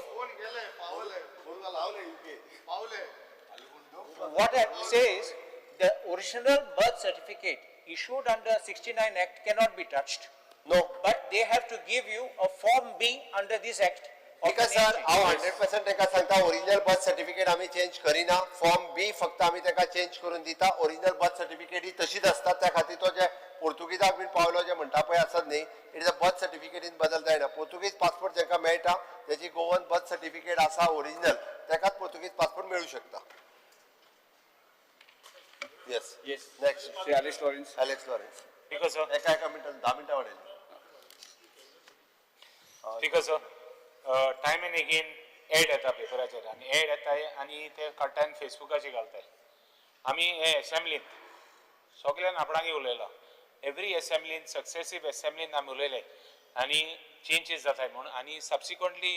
What I say is, the original birth certificate issued under 69 Act cannot be touched. No. But they have to give you a Form B under this Act. because sir हांव 100% ताका सांगता original birth certificate आमी change Kareena form बी फक्त आमी ताका change करून दिता original birth certificate ही तशीच आसता त्या खातीर तो जे पोर्तुगीजाक बीन पावलो जे म्हणटा पळय आसत न्ही it is a birth certificate in बदल जायना पोर्तुगीज पासपोर्ट जांकां मेळटा त्याची गोवन बर्थ सर्टिफिकेट आसा ओरिजिनल ताकाच पोर्तुगीज पासपोर्ट मेळूं शकता yes Yes. Next Alex Lawrence. Alex Lawrence Because of, एका मिनटान 10 मिनटां वाडयली because of time and again ad येता पेपराचेर आनी ad येताय आनी ते काडटाय फेसबुकाचेर घालताय आमी हे एसेंब्लींत सगळ्यान आपणागे उलयला एवरी एसेंब्लीन सक्सेसीव एसेंब्लीन आमी उलयले आनी चेंजीस जाताय म्हणून आनी सबसिक्वंटली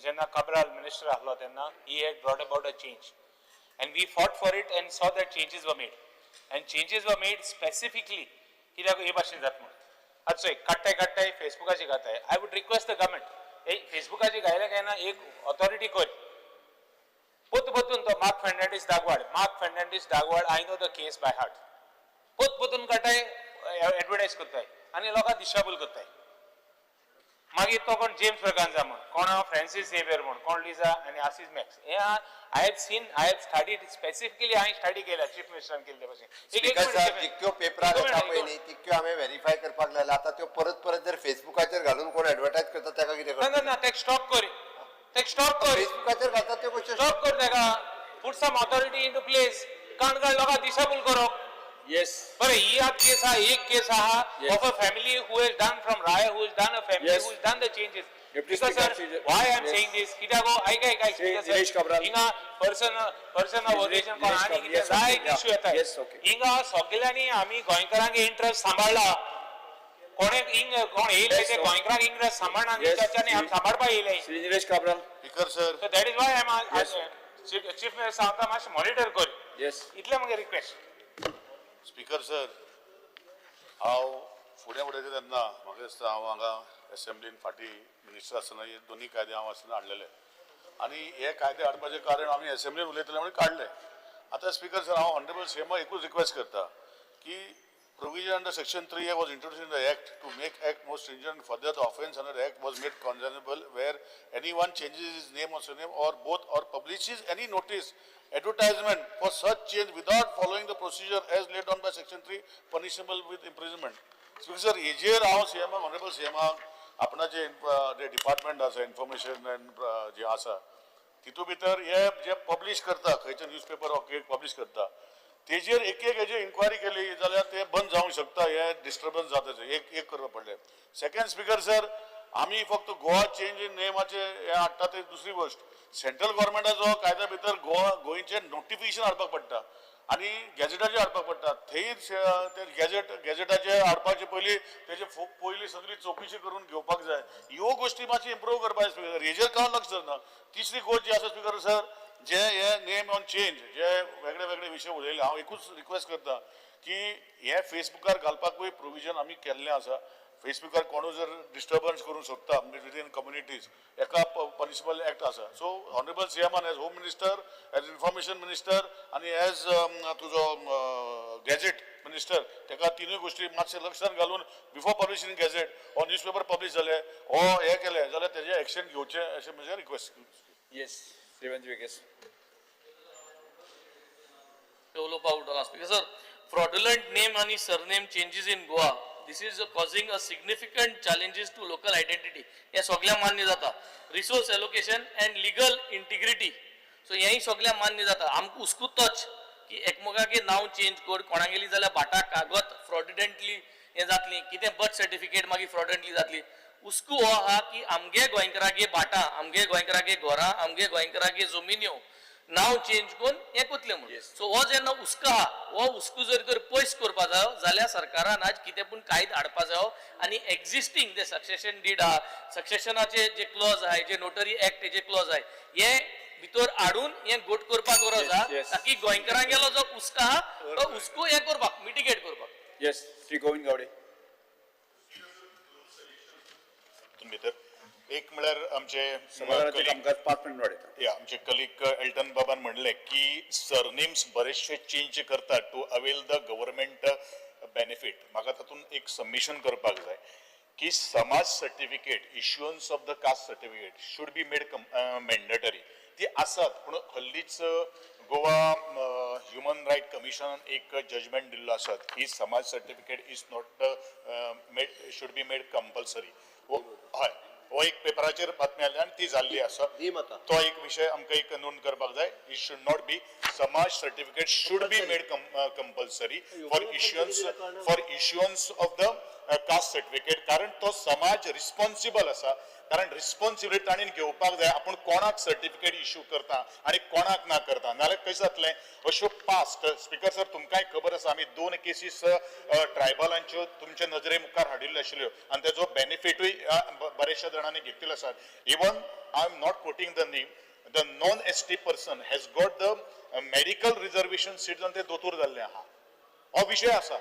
जेन्ना काब्राल मिनिस्टर आहलो तेन्ना he had brought about a change and we fought for it and saw that changes were made and changes were made specifically कित्याक हे भाशेन जाता म्हणून आतां चोय काडटाय फेसबुकाचेर घालताय I would request the government हे फेसबुकाचेर घायले काय ना एक ऑथॉरिटी कर पोतून तो मार्क फेर्नांडीस दागवाड I know the case by heart पोतून काडटाय एडवर्टायज करताय आनी लोकांक दिशाभूल करताय मागीर तो कोण जेम्स ब्रगांजा म्हण कोण फ्रांसीस झेवियर म्हण कोण लिजा आनी आसीस मॅक्स हे आय हॅव स्टडीड स्पेसिफिकली हांवें स्टडी केल्या चीफ मिनिस्टरान केल्ले भशेन जितक्यो पेपरार येता पळय न्ही तितक्यो हांवें व्हेरीफाय करपाक लागला आतां त्यो परत जर फेसबुकाचेर घालून कोण एडवर्टायज करता ताका कितें करता ना तेका स्टॉप कर फेसबुकाचेर घालता त्यो कश्यो स्टॉप कर तेका put some authority into place काण लोकांक दिशाभूल करप Yes. बरें ही आत केस आहा एक केस आहा of a family who has done from राय who has done a family Yes. Who has done the changes Deputy because Speaker, sir Sri- why I am Yes. saying this कित्याक ऐका Dinesh Kabral. हिंगा person of origin कोण आनी कितें Yes, जाय okay. Issue येता Yes, okay. हिंगा सगळ्यांनी आमी गोंयकारांगे इंट्रस्ट सांबाळला कोणे हिंग कोण येयले Yes, ते okay. गोंयकारांक इंट्रस्ट सांबाळना Yes, त्याच्यानी आमी सांबाळपा येयले Shri Dinesh Kabral. Speaker sir so that is why I am Yes, chief minister सांगता मातशें मॉनिटर कर Yes. इतले म्हगे रिक्वेस्ट स्पीकर सर हांव फुडें उडयता तेन्ना म्हाका दिसता हांव हांगा एसेंब्लीन फाटीं मिनिस्टर आसतना हे दोनी कायदे हांव आसतना हाडलेले आनी हे कायदे हाडपाचें कारण आमी एसेंब्लीन उलयतले म्हणून काडले आतां स्पीकर सर हांव ऑनरेबल सीएमा एकूच रिक्वेस्ट करता की provision under section 3A was introduced in the act to make act more stringent. Further, the offence under the act was made condemnable where anyone changes his name or surname or both or publishes any notice advertisement for such change without following the procedure as laid down by section 3 punishable with imprisonment. So sir हेजेर हांव सीएमा honourable सीएमा आपणा जे department आसा information end जे आसा तितू भितर हे जे पब्लिश करता खंयचे न्यूजपेपर पब्लिश करता तेजेर एक हेजे इन्क्वायरी केली जाल्यार ते बंद जावंक शकता हे डिस्टर्बन्स जाता एक करपा पडले सेकंड स्पीकर सर आम्ही फक्त गोवा चेंज इन नेमाचे हे हाडटा ते दुसरी गोष्ट. सेंट्रल गव्हर्मेंटाचो कायद्या भितर गोंयचे नोटिफिकेशन हाडपाक पडटा आनी गॅजेटाचेर हाडपाक पडटा. थंय ते गॅजेटाचेर हाडपाचे पयलीं तेजे पयलीं सगळी चवकशी करून घेवपाक जाय. ह्यो गोश्टी मातशी इम्प्रूव करपाक स्पीकर हेजेर कांय लक्ष धरना. तिसरी गोष्ट जी आसा स्पीकर सर, जे हे नेम ऑन चेंज जे वेगळे वेगळे विशय उलयले, हांव एकूच रिक्वेस्ट करता की हे फेसबुकार घालपाकूय प्रोविजन आमी केल्लें आसा. फेसबुकार कोणूय जर डिस्टर्बन्स करूंक सोदता विदिन कम्युनिटीज एका पनिशेबल एक्ट आसा. सो ऑनरेबल सीएमान as home minister, as information minister आनी एज तुजो गॅजेट मिनिस्टर तेका तिनूय गोश्टी मातशे लक्षांत घालून बिफोर पब्लिशींग गॅजेट हो न्यूजपेपर पब्लीश जाले हो हे केले जाल्यार तेजे एक्शन घेवचें अशें म्हजें request. Yes, Srivanji Vegas. Because sir, fraudulent name and surname changes in Goa, this is causing a significant challenges to local identity. हे सगळ्या मान्य जाता. Resource allocation and legal integrity. So हेही सगळ्या मान्य जाता. आमकां उस्कुतच की एकमेकांगे नाव चेंज कर, कोणागेली जाल्यार बाटा कागद फ्रॉडुलेंटली हे जातली, कितें बर्थ सर्टिफिकेट मागीर फ्रॉडुलेंटली जातली. उस्कू हो आहा की आमगे गोंयकारागे बाटा, आमगे गोंयकारागे घरां, आमगे गोंयकारागे जमिन्यो नाव चेंज करून हे कोतले म्हणून. सो हो जेन्ना उस्को आहा, हो उस्को जर तर पयस करपा जायो जाल्यार सरकारान आज कितें पूण कायद हाडपा जायो आनी एक्झिस्टींग जे सक्सेशन डीड आहा, सक्सेशनाचे जे क्लॉज आहाय, जे नोटरी एक्ट हेजे क्लॉज आहाय, हे भितर हाडून हे गोट करपाक गरज आहा ताकी गोंयकारांगेलो जो उस्को आहा तो उस्को हे करपाक मिटिगेट करपाक. Yes, Sri Govind Gowde. भितर एक म्हळ्यार आमचे समाजाचे कामकाज 5 मिनिट वाडयता. आमचे कलीग एल्टन बाबान म्हणले की सरनेम्स बरेचशे चेंज करतात to avail the government benefit. म्हाका तातूंत एक सबमिशन करपाक जाय की समाज certificate, issuance of the caste certificate should be made mandatory. ती आसात पूण हल्लीच गोवा ह्युमन रायट कमिशनान एक जजमेंट दिल्लो आसा की समाज certificate is not made should be made compulsory. हय, हो एक पेपराचेर बातमी आयली आनी ती जाल्ली आसा. तो एक विशय आमकां एक नोंद करपाक जाय. इट शूड नॉट बी समाज certificate should be made compulsory for issuance of the caste certificate. कारण तो समाज रिस्पॉन्सिबल आसा. कारण रिस्पॉन्सिबिलिटी ताणें घेवपाक जाय. आपूण कोणाक सर्टिफिकेट इश्यू करता आनी कोणाक ना करता. नाल्यार कशें जातलें अश्यो पास्ट स्पीकर सर तुमकांय खबर आसा आमी 2 केसीस ट्रायबलांच्यो तुमचे नजरे मुखार हाडिल्ल्यो आशिल्ल्यो आनी तेजो बेनिफिटूय बरेचशा जाणांनी घेतिल्लो आसा. Even I am not coating the name, the non ST person has got the medical reservation seat जावन ते दोतोर जाल्ले आहा. हो विशय आसा.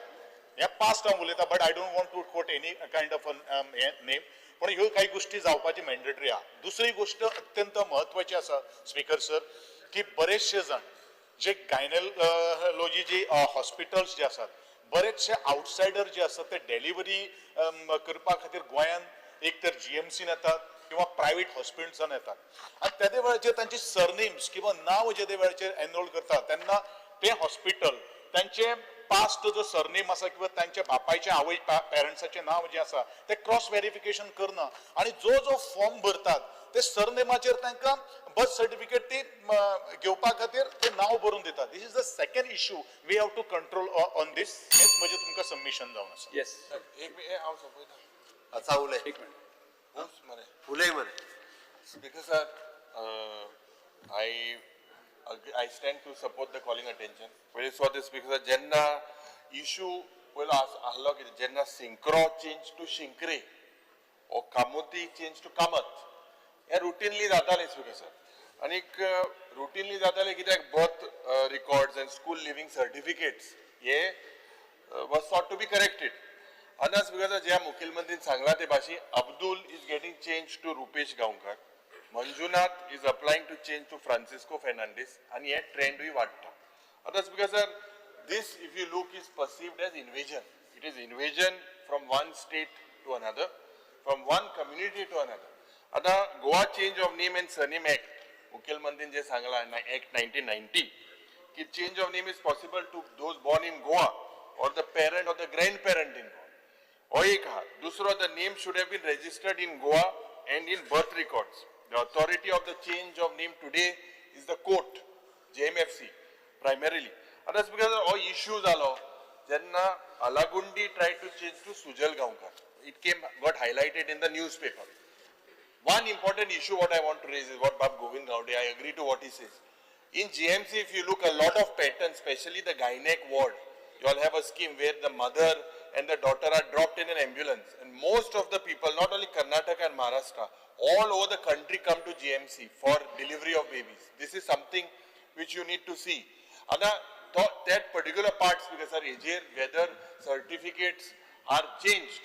हे पास्ट हांव उलयता but I don't want to quote any kind of name. पण ह्यो काही गोष्टी जावपाची मॅन्डेटरी आहा. दुसरी गोष्ट अत्यंत म्हत्वाची आसा स्पीकर सर की बरेचशे जाण जे गायनेलॉजी जी हॉस्पिटल्स जे आसात, बरेचशे आउटसायडर जे आसात ते डेलिव्हरी करपा खातीर गोंयांत एक तर जीएमसीन येतात किंवा प्रायव्हेट हॉस्पिटल्सान येतात आनी तेदे वेळाचेर तांचे सरनेम्स किंवा नांव जे वेळाचेर एनरोल करतात तेन्ना ते हॉस्पिटल तांचे पास्ट जो सरनेम आसा किंवा तांच्या बापायचे आवय पेरंट्साचे नाव जे आसा ते क्रॉस व्हेरिफिकेशन करना आनी जो फॉर्म भरतात ते सरनेमाचेर तांकां बर्थ सर्टिफिकेट ती घेवपा खातीर ते नांव बरोवन दितात. This is the second issue we have to control on this. हेच म्हजें तुमकां सबमिशन जावन आसा. येस हांव सोपयता. अच्छा उलय. एक मिनिट उलय मरे. Speaker sir, I stand to support the calling attention. When you saw this, Speaker sir, jenna issue well ahlo ki jenna synchro change to shinkre or kamuti change to kamat. हे routinely जाताले Speaker sir. आणि routinely जाताले कित्याक birth records and school living certificates हे was thought to be corrected. And Speaker sir, ज्या मुख्यमंत्रीन सांगला ते भाशी Abdul is getting changed to Rupesh Gaonkar. Manjunath is applying to change to Francisco Fernandez and yet trend we vatta. Others because this if you look is perceived as invasion. It is invasion from one state to another, from one community to another. Ada Goa Change of Name and Surname Act, Mukhil Mandin je sangla Act 1990, ki change of name is possible to those born in Goa or the parent or the grandparent in Goa. Oika, dusro the name should have been registered in Goa and in birth records. The authority of the change of name today is the court, JMFC, primarily. And that's because all issues are law. Jenna Alagundi tried to change to Sujal Gaonkar. It got highlighted in the newspaper. One important issue what I want to raise is what Bab Govind Gowde, I agree to what he says. In GMC, if you look a lot of patterns, especially the gynec ward, you all have a scheme where the mother and the daughter are dropped in an ambulance. And most of the people, not only Karnataka and Maharashtra, all over the country come to GMC for delivery of babies. This is something which you need to see. And that particular parts, because whether certificates are changed.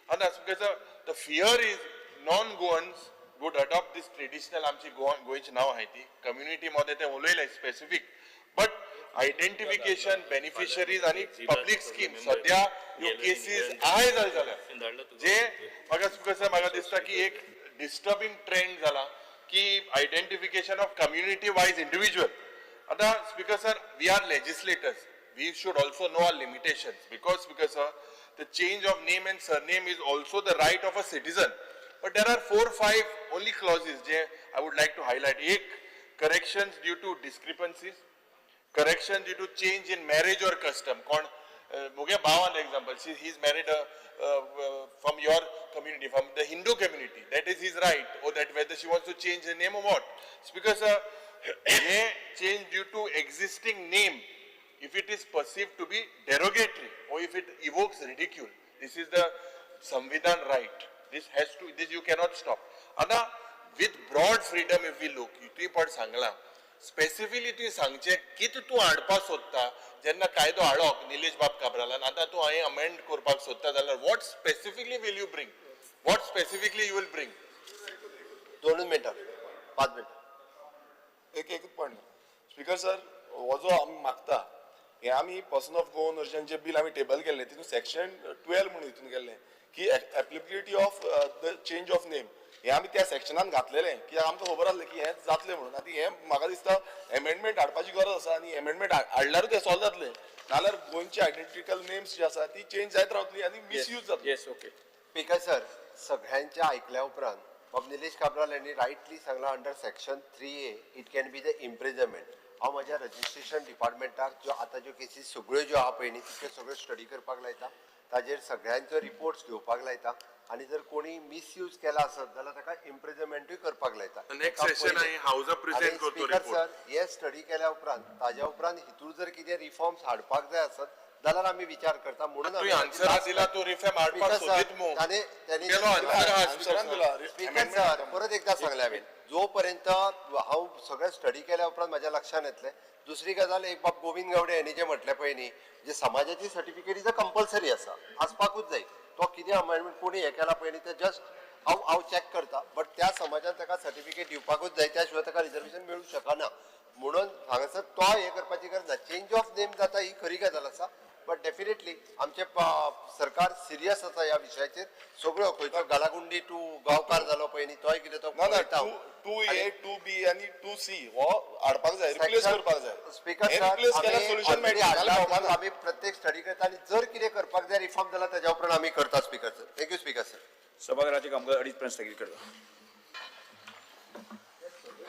And that's because the fear is non-Goans would adopt this traditional आमची गोंयची नाव आहे ती community मध्ये ते उलयले specific, but identification beneficiaries आणि public schemes सध्या ह्यो cases आहे जाल्यार जे म्हाका दिसता की एक disturbing trend जाला की identification of community wise individual. आता speaker sir, we are legislators, we should also know our limitations because the change of name and surname is also the right of a citizen. But there are 4 or 5 only clauses I would like to highlight. Corrections due to discrepancies, correction due to change in marriage or custom. Muge Bhavan example, he's married from your community, from the Hindu community. That is his right, or that whether she wants to change her name or what. It's because change due to existing name, if it is perceived to be derogatory or if it evokes ridicule, this is the Samvidhan right. This you cannot stop. And with broad freedom, if we look, you put sangla. Specifically, you sangche kit tu adpa sotta. Jenna kaido adok Nilesh Bab Kabralan. Anta tu ay amend korpak sotta dalar. What specifically will you bring? What specifically you will bring? 2 minutes, 5 minutes. एक point speaker sir हो जो आमी मागता हे आमी person of Goa owners जे bill आमी table केल्ले तितून सेक्शन 12 म्हणून हितून केल्ले की applicability of the change of name हे आमी त्या सेक्शनान घातलेले की आमकां खबर आसलें की हे जातले म्हणून आतां हे म्हाका दिसता एमेंडमेंट हाडपाची गरज आसा आनी एमेंडमेंट हाडल्यारूच हे सॉल्व जातले नाल्यार गोंयची आयडेंटिकल नेम्स जी आसा ती चेंज जायत रावतली आनी मिसयूज जातली. येस ओके स्पीकर सर सगळ्यांच्या आयकल्या उपरांत बाब निलेश काब्राल यांनी रायटली सांगला under section 3A it can be the imprisonment. हांव म्हज्या रजिस्ट्रेशन डिपार्टमेंटाक ज्यो आतां ज्यो केसीस सगळ्यो ज्यो आहा पळय न्ही तितल्यो सगळ्यो स्टडी करपाक लायता ताजेर सगळ्यांचो रिपोर्ट्स घेवपाक लायता आनी जर कोणी मिसयूज केला आसत जाल्यार ताका इम्प्रिजनमेंटूय करपाक लायता. नेक्स्ट सेशन हांव हाऊसा प्रेजेंट करतो रिपोर्ट. सर हे स्टडी केल्या उपरांत ताज्या उपरांत हितून जर कितें रिफॉर्म्स हाडपाक जाय आसत जाल्यार आमी विचार करता म्हणून आमी आन्सर दिला तो रिफॉर्म हाडपाक सोदीत मो केलो आन्सर दिला. परत एकदा सांगले हांवें जो पर्यंत हांव सगळें स्टडी केल्या उपरांत म्हाज्या लक्षांत येतलें. दुसरी गजाल एक बाब गोविंद गावडे यांनी जे म्हटलें पळय न्ही जे समाजाची सर्टिफिकेट इज अ कंपल्सरी आसा आसपाकूच जाय. तो कितें अमेंडमेंट कोणी हे केला पळय न्ही ते जस्ट हांव चॅक करता बट त्या समाजान ताका सर्टिफिकेट दिवपाकूच जाय त्या शिवाय ताका रिजर्वेशन मेळूंक शकना म्हणून हांगासर तो हे करपाची गरज ना. चेंज ऑफ नेम जाता ही खरी गजाल आसा बट डेफिनेटली आमचे सरकार सिरियस आसा ह्या विशयाचेर. सगळ्यो खंयचो गालागुंडी टू गांवकार जालो पळय न्ही तोय कितें तो 2A 2B आणि 2C हो हाडपाक जाय रिप्लेस करपाक जाय. स्पीकर सर आम्ही प्रत्येक स्टडी करता आणि जर कितें करपाक जाय रिफॉर्म जाला त्याच्या उपरांत आम्ही करता. Speaker sir thank you. Speaker sir सभागृहाचे कामकाज 2:30 पर्यंत स्थगित करता.